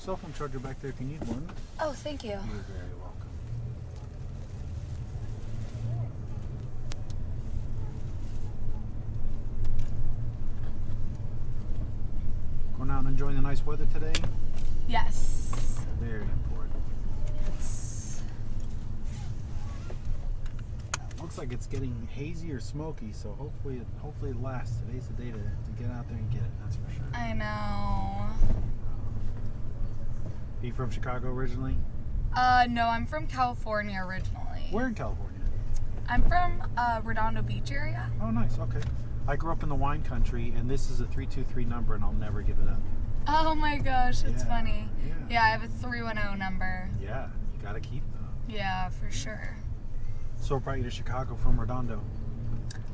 cell phone charger back there if you need one. Oh, thank you. You're very welcome. Going out and enjoying the nice weather today? Yes. Very important. Yes. Looks like it's getting hazy or smoky, so hopefully it lasts. Today's the day to get out there and get it, that's for sure. I know. Are you from Chicago originally? No, I'm from California originally. Where in California? I'm from Redondo Beach area. Oh, nice. Okay. I grew up in the wine country, and this is a 323 number, and I'll never give it up. Oh my gosh, that's funny. Yeah. Yeah, I have a 310 number. Yeah, you gotta keep them. Yeah, for sure. So what brought you to Chicago from Redondo?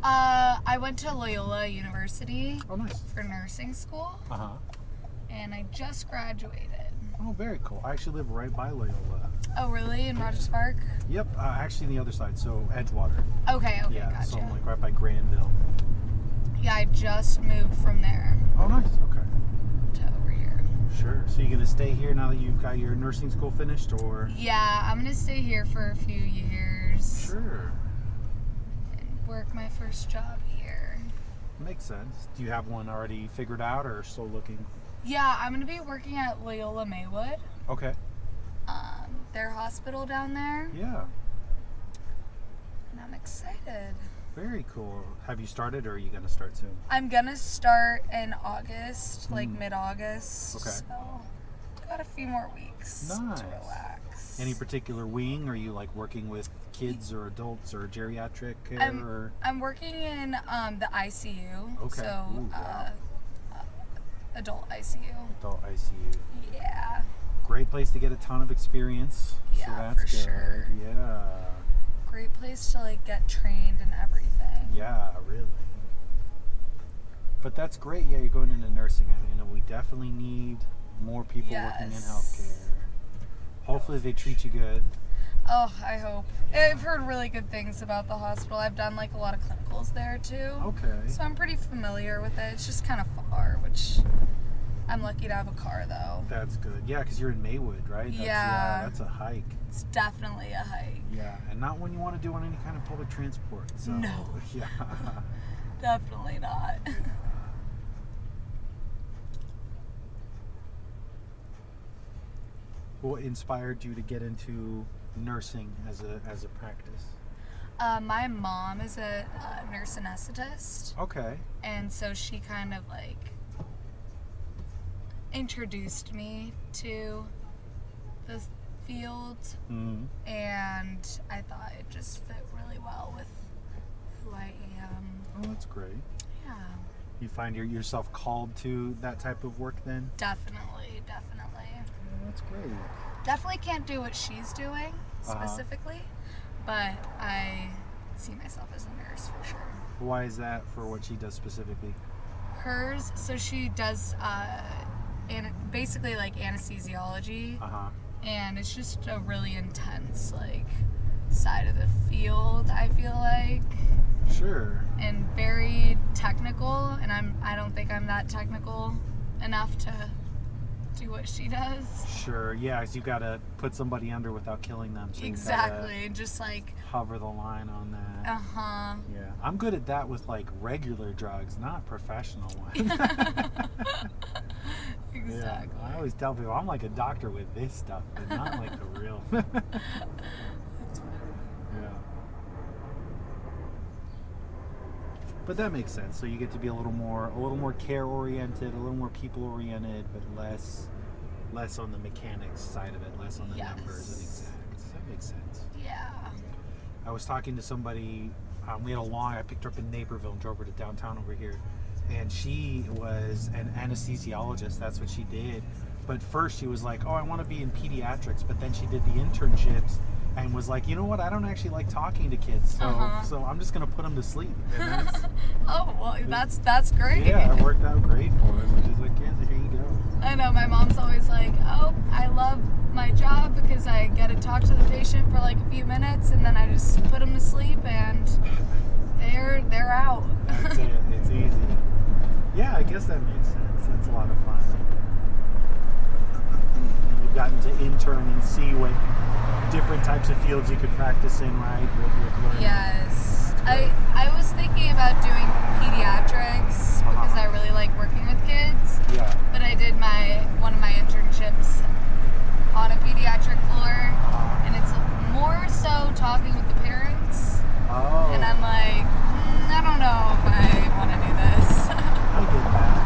I went to Loyola University Oh, nice. for nursing school, Uh-huh. and I just graduated. Oh, very cool. I actually live right by Loyola. Oh, really? In Rogers Park? Yep, actually the other side, so Edgewater. Okay, Yeah, gotcha. so I'm like right by Granville. Yeah, I just moved from there Oh, nice. Okay. to over here. Sure. So you gonna stay here now that you've got your nursing school finished, or? Yeah, I'm gonna stay here for a few years. Sure. And work my first job here. Makes sense. Do you have one already figured out, or still looking? Yeah, I'm gonna be working at Loyola Maywood, Okay. their hospital down there, Yeah. and I'm excited. Very cool. Have you started, or are you gonna start soon? I'm gonna start in August, like mid-August. Okay. So got a few more weeks Nice. to relax. Any particular wing? Are you like working with kids or adults or geriatric care? Or? I'm working in the ICU. Okay. So Ooh, wow. adult ICU. Adult ICU. Yeah. Great place to get a ton of experience. So Yeah, that's for good. sure. Yeah. Great place to like get trained and everything. Yeah, really. But that's great. Yeah, you're going into nursing. I mean, we definitely need more people working in Yes. healthcare. Hopefully they treat you good. Oh, I hope. I've heard really good things about the hospital. I've done like a lot of clinicals there too. Okay. So I'm pretty familiar with it. It's just kind of far, which I'm lucky to have a car though. That's good. Yeah, because you're in Maywood, right? Yeah. That's a hike. It's definitely a hike. Yeah, and not when you want to do on any kind of public transport. So, No. Yeah. Definitely not. What inspired you to get into nursing as a practice? My mom is a nurse anesthetist, Okay. and so she kind of like introduced me to the field, and I thought it just fit really well with who I am. Oh, that's great. Yeah, You find yourself called to that type of work then? definitely. Oh, that's great. Definitely can't do what she's doing specifically, but I see myself as a nurse for sure. Why is that for what she does specifically? Hers, so she does basically like anesthesiology, and it's just a really intense like side of the field, I feel like. Sure. And very technical, and I don't think I'm that technical enough to do what she does. Sure. Yeah, 'cause you gotta put somebody under without killing them. So Exactly, just like hover the line on that. uh-huh. Yeah, I'm good at that with like regular drugs, not professional ones. Exactly. Yeah, I always tell people I'm like a doctor with this stuff, but not like the real. That's funny. Yeah. But that makes sense. So you get to be a little more care oriented, a little more people oriented, but less on the mechanics side of it, less on the numbers and exacts. That makes sense. Yeah. I was talking to somebody. I picked her up in Naperville and drove her to downtown over here, and she was an anesthesiologist. That's what she did. But first she was like, "Oh, I want to be in pediatrics," but then she did the internships and was like, "You know what? I don't actually like talking to kids, so I'm just gonna put them to sleep." And that's, Oh well, that's great. yeah, it worked out great for us. And she's like, "Yeah, here you go." I know my mom's always like, "Oh, I love my job because I get to talk to the patient for like a few minutes, and then I just put them to sleep, and they're out." That's it. It's easy. Yeah, I guess that makes sense. That's a lot of fun. intern and see what different types of fields you could practice in, right? With learning. Yes. I was thinking about doing pediatrics because I really like working with kids. Yeah. But I did one of my internships on a pediatric floor, and it's more so talking with the parents. Oh. And I'm like, I don't know if I want to do this. I get that.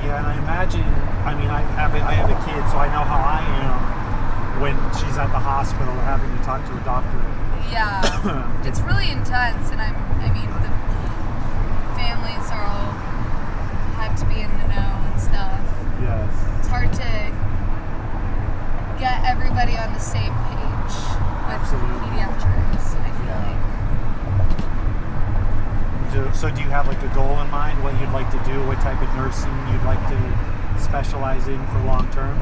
Yeah, and I imagine, I mean, I have a kid, so I know how I am when she's at the hospital having to talk to a doctor. Yeah. It's really intense, and I mean, the families are all have to be in the know and stuff. Yes. It's hard to get everybody on the same page with pediatrics, I feel like. So do you have like a goal in mind, what you'd like to do, what type of nursing you'd like to specialize in for long term?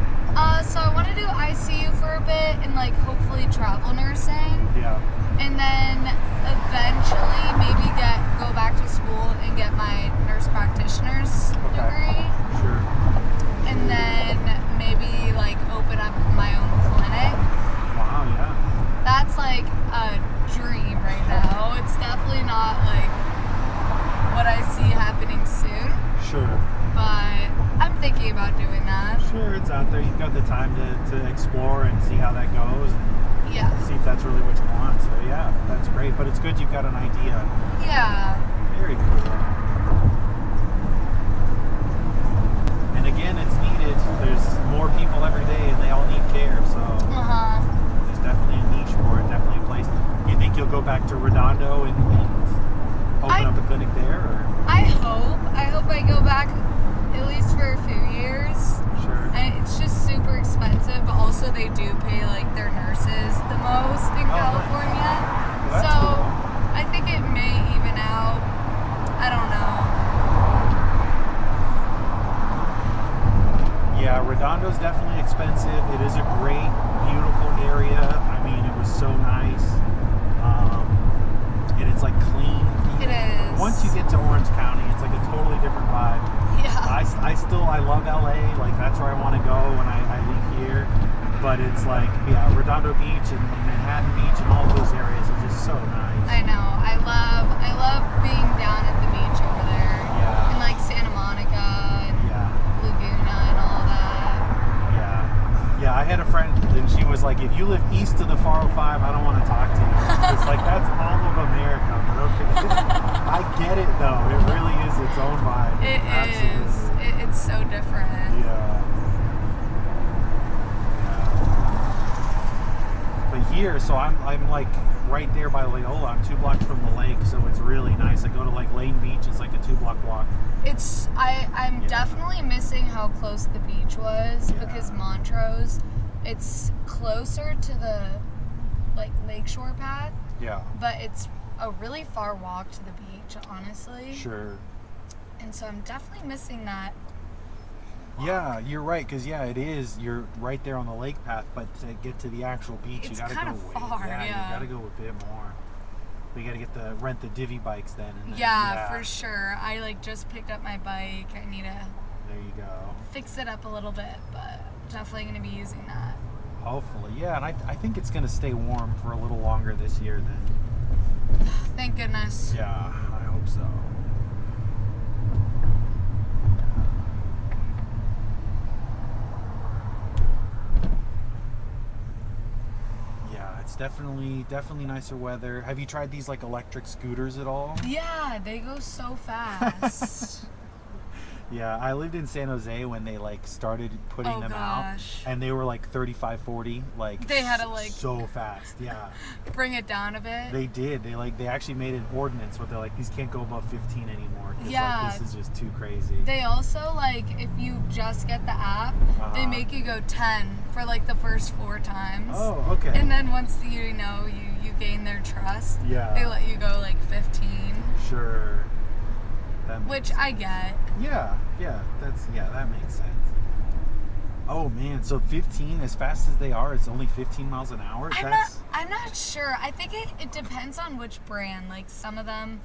So I want to do ICU for a bit and like hopefully travel nursing. Yeah. And then eventually maybe go back to school and get my nurse practitioner's degree. Sure. And then maybe like open up my own clinic. Wow, yeah. That's like a dream right now. It's definitely not like what I see happening soon. Sure. But I'm thinking about doing that. Sure, it's out there. You've got the time to explore and see how that goes and Yeah. see if that's really what you want. So yeah, that's great. But it's good you've got an idea. Yeah. Very cool. And again, it's needed. There's more people every day and they all need care. So there's definitely a niche for it, definitely a place. You think you'll go back to Redondo and open up a clinic there? Or? I hope I go back at least for a few years. Sure. It's just super expensive, but also they do pay like their nurses the most in California. Well, that's so cool. I think it may even out. I don't know. Yeah, Redondo's definitely expensive. It is a great, beautiful area. I mean, it was so nice. And it's like clean. It is. Once you get to Orange County, it's like a totally different vibe. Yeah. I love LA. Like, that's where I want to go when I leave here. But it's like, yeah, Redondo Beach and Manhattan Beach and all those areas are just so nice. I know. I love being down at the beach over there. Yeah. And like Santa Monica and Yeah. Laguna and all that. Yeah. Yeah, I had a friend and she was like, if you live east of the 405, I don't want to talk to you. It's like, that's all of America. But okay. I get it though. It really is its own vibe. It Absolutely. is. It's so different. Yeah. But here, so I'm like right there by Loyola. I'm 2 blocks from the lake, so it's really nice. I go to like Lane Beach. It's like a 2-block walk. I'm definitely missing how close the beach was because Montrose, it's closer to the like lakeshore path. Yeah. But it's a really far walk to the beach, honestly. Sure. And so I'm definitely missing that. Yeah, you're right, because it is. You're right there on the lake path, but to get to the actual beach, you gotta go way. Far, you gotta go a bit more. We gotta rent the divvy bikes then. And then for sure. I like just picked up my bike. I need to. There you go. Fix it up a little bit, but definitely gonna be using that. Hopefully, yeah, and I think it's gonna stay warm for a little longer this year then. Thank goodness. Yeah, I hope so. It's definitely nicer weather. Have you tried these like electric scooters at all? Yeah, they go so fast. Yeah, I lived in San Jose when they like started putting them out, and they were like 35, 40, like they had to like so fast. Yeah, bring it down a bit. They did. They actually made an ordinance where they're like, these can't go above 15 anymore. Yeah, like, this is just too crazy. They also like, if you just get the app, they make you go 10 for like the first 4 times. Oh, okay. And then once you gain their trust, they let you go like 15. Sure. Which I get. Yeah, that makes sense. Oh man, so 15, as fast as they are, it's only 15 miles an hour? I'm not sure. I think it depends on which brand. Like some of them,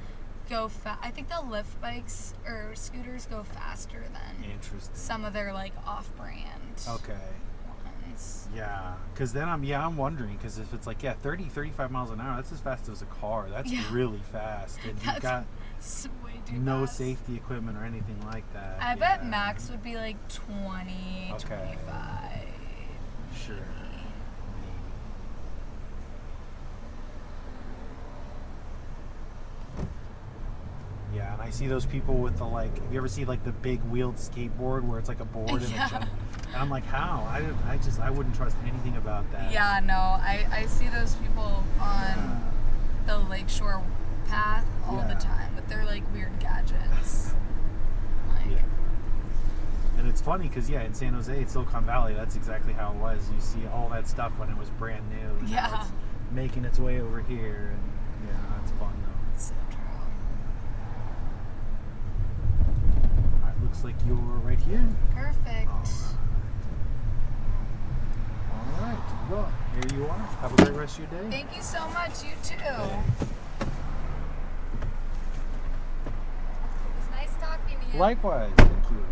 go I think the lift bikes or scooters go faster than Interesting. some of their like off-brand Okay. ones. Yeah, because then I'm wondering, because if it's like 30, 35 miles an hour, that's as fast as a car. That's really fast, and you've got way too no fast. safety equipment or anything like that. I bet max would be like 20, Okay. 25. Sure. maybe. Yeah, and I see those people with the like. Have you ever seen like the big wheeled skateboard where it's like a board and a jump? And I'm like, how? I wouldn't trust anything about that. Yeah, no, I see those people on the lakeshore path all the time with their like weird gadgets. Like, And it's funny because in San Jose, Silicon Valley, that's exactly how it was. You see all that stuff when it was brand new. And now it's making its way over here, and it's fun though. It's so true. All right, looks like you're right here. Perfect. All right. Well, here you are. Have a great rest of your day. Thank you so much. You too. It was nice talking to you. Likewise. Thank you.